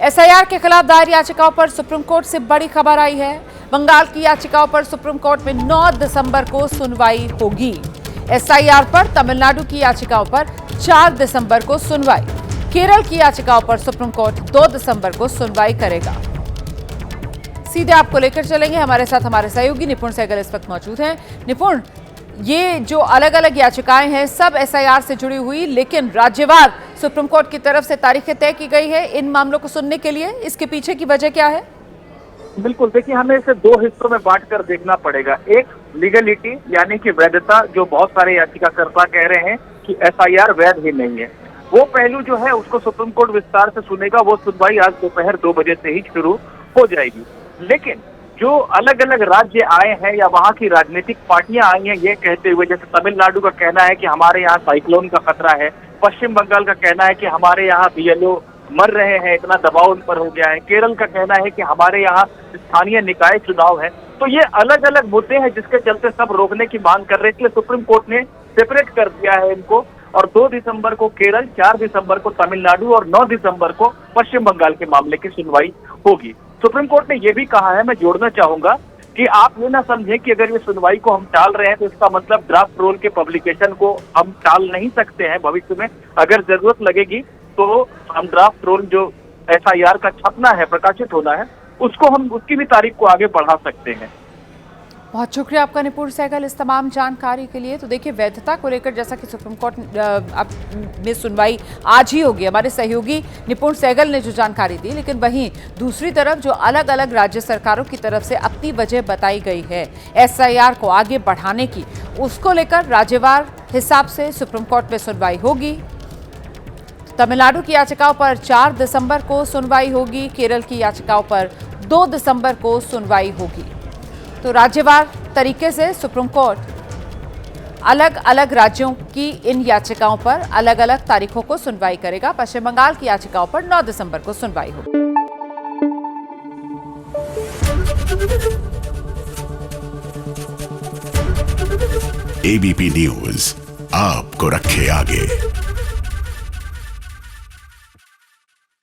SIR के खिलाफ दायर याचिकाओं पर सुप्रीम कोर्ट से बड़ी खबर आई है। बंगाल की याचिकाओं पर सुप्रीम कोर्ट में 9 दिसंबर को सुनवाई होगी। एसआईआर पर तमिलनाडु की याचिकाओं पर 4 दिसंबर को सुनवाई। केरल की याचिकाओं पर सुप्रीम कोर्ट 2 दिसंबर को सुनवाई करेगा। सीधे आपको लेकर चलेंगे, हमारे साथ हमारे सहयोगी निपुण सहगल इस वक्त मौजूद हैं। निपुण, ये जो अलग अलग याचिकाएं हैं सब एसआईआर से जुड़ी हुई, लेकिन राज्यवार सुप्रीम कोर्ट की तरफ से तारीखें तय की गई है इन मामलों को सुनने के लिए। इसके पीछे की वजह क्या है? बिल्कुल, देखिए हमें इसे 2 हिस्सों में बांटकर देखना पड़ेगा। एक लीगलिटी यानी कि वैधता, जो बहुत सारे याचिकाकर्ता कह रहे हैं कि एसआईआर वैध ही नहीं है, वो पहलू जो है उसको सुप्रीम कोर्ट विस्तार से सुनेगा। वो सुनवाई आज दोपहर 2 बजे से ही शुरू हो जाएगी। लेकिन जो अलग अलग राज्य आए हैं या वहाँ की राजनीतिक पार्टियां आई हैं ये कहते हुए, जैसे तमिलनाडु का कहना है कि हमारे यहाँ साइक्लोन का खतरा है, पश्चिम बंगाल का कहना है कि हमारे यहाँ बीएलओ मर रहे हैं, इतना दबाव उन पर हो गया है, केरल का कहना है कि हमारे यहाँ स्थानीय निकाय चुनाव है। तो ये अलग अलग मुद्दे हैं जिसके चलते सब रोकने की मांग कर रहे थे। सुप्रीम कोर्ट ने सेपरेट कर दिया है इनको, और 2 दिसंबर को केरल, 4 दिसंबर को तमिलनाडु और 9 दिसंबर को पश्चिम बंगाल के मामले की सुनवाई होगी। सुप्रीम कोर्ट ने यह भी कहा है, मैं जोड़ना चाहूंगा, कि आप ये ना समझें कि अगर ये सुनवाई को हम टाल रहे हैं तो इसका मतलब ड्राफ्ट रोल के पब्लिकेशन को हम टाल नहीं सकते हैं। भविष्य में अगर जरूरत लगेगी तो हम ड्राफ्ट रोल जो एसआईआर का छपना है, प्रकाशित होना है, उसको हम उसकी भी तारीख को आगे बढ़ा सकते हैं। बहुत शुक्रिया आपका निपुण सहगल इस तमाम जानकारी के लिए। तो देखिए, वैधता को लेकर जैसा कि सुप्रीम कोर्ट में सुनवाई आज ही होगी, हमारे सहयोगी निपुण सहगल ने जो जानकारी दी, लेकिन वहीं दूसरी तरफ जो अलग अलग राज्य सरकारों की तरफ से अपनी वजह बताई गई है एसआईआर को आगे बढ़ाने की, उसको लेकर राज्यवार हिसाब से सुप्रीम कोर्ट में सुनवाई होगी। तमिलनाडु की याचिकाओं पर 4 दिसंबर को सुनवाई होगी, केरल की याचिकाओं पर 2 दिसंबर को सुनवाई होगी। तो राज्यवार तरीके से सुप्रीम कोर्ट अलग अलग राज्यों की इन याचिकाओं पर अलग अलग तारीखों को सुनवाई करेगा। पश्चिम बंगाल की याचिकाओं पर 9 दिसंबर को सुनवाई होगी। एबीपी न्यूज आपको रखे आगे।